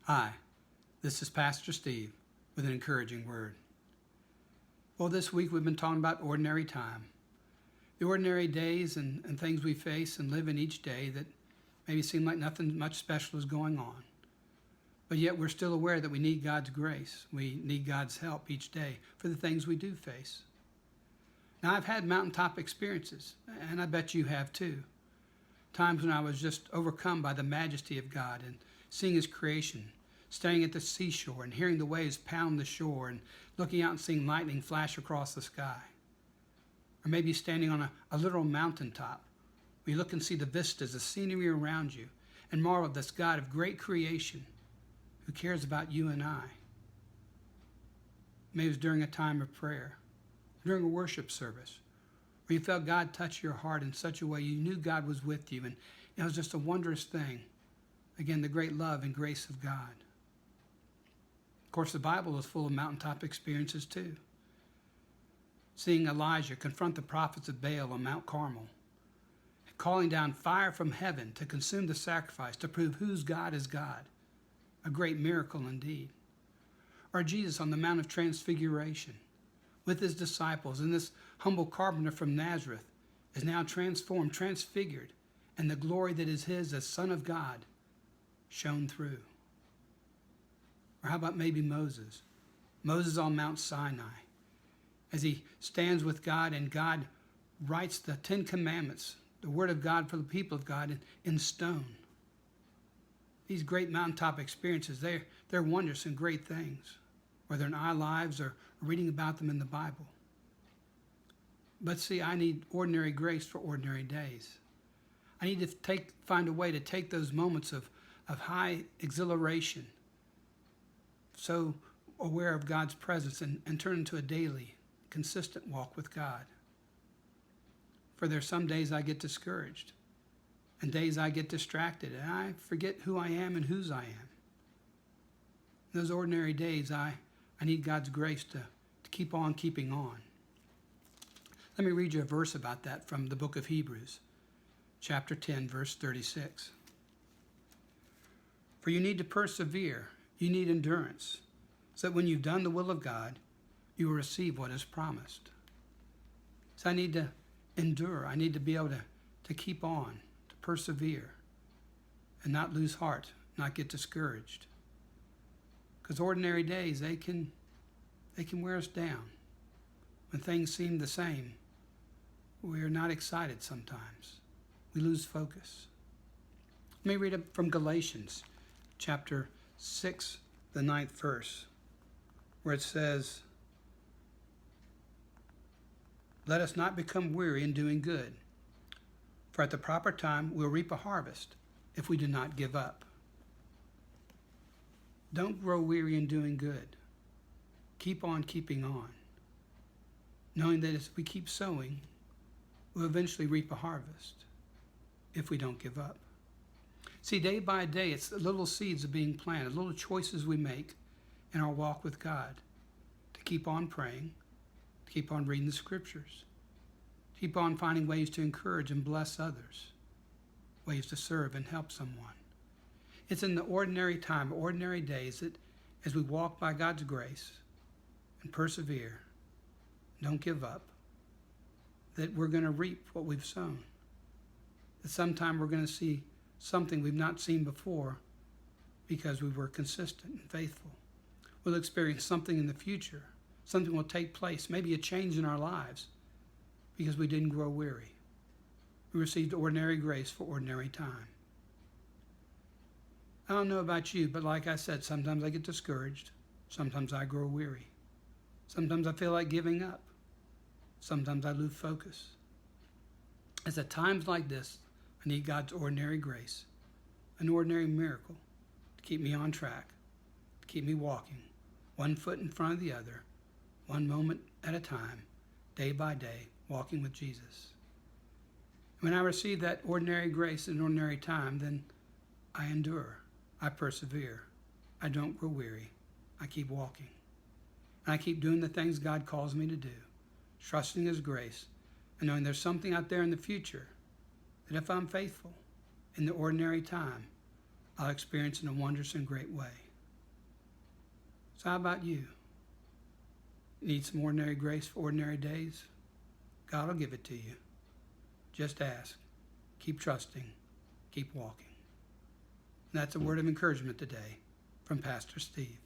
Hi, this is Pastor Steve with an encouraging word. Well, this week we've been talking about ordinary time, the ordinary days and things we face and live in each day that maybe seem like nothing much special is going on. But yet we're still aware that we need God's grace. We need God's help each day for the things we do face. Now, I've had mountaintop experiences, and I bet you have too. Times when I was just overcome by the majesty of God and seeing His creation, staying at the seashore and hearing the waves pound the shore and looking out and seeing lightning flash across the sky. Or maybe standing on a literal mountaintop where you look and see the vistas, the scenery around you, and marvel at this God of great creation who cares about you and I. Maybe it was during a time of prayer, during a worship service, where you felt God touch your heart in such a way you knew God was with you, and it was just a wondrous thing. Again, the great love and grace of God. Of course, the Bible is full of mountaintop experiences too. Seeing Elijah confront the prophets of Baal on Mount Carmel, calling down fire from heaven to consume the sacrifice to prove whose God is God. A great miracle indeed. Or Jesus on the Mount of Transfiguration with his disciples, and this humble carpenter from Nazareth is now transformed, transfigured, and the glory that is his as Son of God shone through. Or how about maybe Moses? Moses on Mount Sinai, as he stands with God and God writes the Ten Commandments, the Word of God for the people of God, in stone. These great mountaintop experiences, they're wondrous and great things, whether in our lives or reading about them in the Bible. But see, I need ordinary grace for ordinary days. I need to find a way to take those moments of high exhilaration, so aware of God's presence, and turn into a daily, consistent walk with God. For there's some days I get discouraged, and days I get distracted, and I forget who I am and whose I am. In those ordinary days, I need God's grace to keep on keeping on. Let me read you a verse about that from the book of Hebrews, chapter 10, verse 36. For you need to persevere, you need endurance, so that when you've done the will of God, you will receive what is promised. So I need to endure. I need to be able to keep on, to persevere, and not lose heart, not get discouraged. Because ordinary days, they can wear us down. When things seem the same, we are not excited sometimes. We lose focus. Let me read it from Galatians chapter 6, the 9th verse, where it says, let us not become weary in doing good, for at the proper time we'll reap a harvest if we do not give up. Don't grow weary in doing good. Keep on keeping on, knowing that as we keep sowing, we'll eventually reap a harvest if we don't give up. See, day by day, it's the little seeds of being planted, little choices we make in our walk with God to keep on praying, to keep on reading the scriptures, keep on finding ways to encourage and bless others, ways to serve and help someone. It's in the ordinary time, ordinary days, that as we walk by God's grace and persevere, don't give up, that we're going to reap what we've sown. That sometime we're going to see something we've not seen before because we were consistent and faithful. We'll experience something in the future. Something will take place, maybe a change in our lives, because we didn't grow weary. We received ordinary grace for ordinary time. I don't know about you, but like I said, sometimes I get discouraged. Sometimes I grow weary. Sometimes I feel like giving up. Sometimes I lose focus. It's at times like this I need God's ordinary grace, an ordinary miracle, to keep me on track, to keep me walking, one foot in front of the other, one moment at a time, day by day, walking with Jesus. When I receive that ordinary grace in ordinary time, then I endure, I persevere, I don't grow weary, I keep walking. And I keep doing the things God calls me to do, trusting His grace, and knowing there's something out there in the future that if I'm faithful in the ordinary time, I'll experience in a wondrous and great way. So how about you? Need some ordinary grace for ordinary days? God will give it to you. Just ask. Keep trusting. Keep walking. And that's a word of encouragement today from Pastor Steve.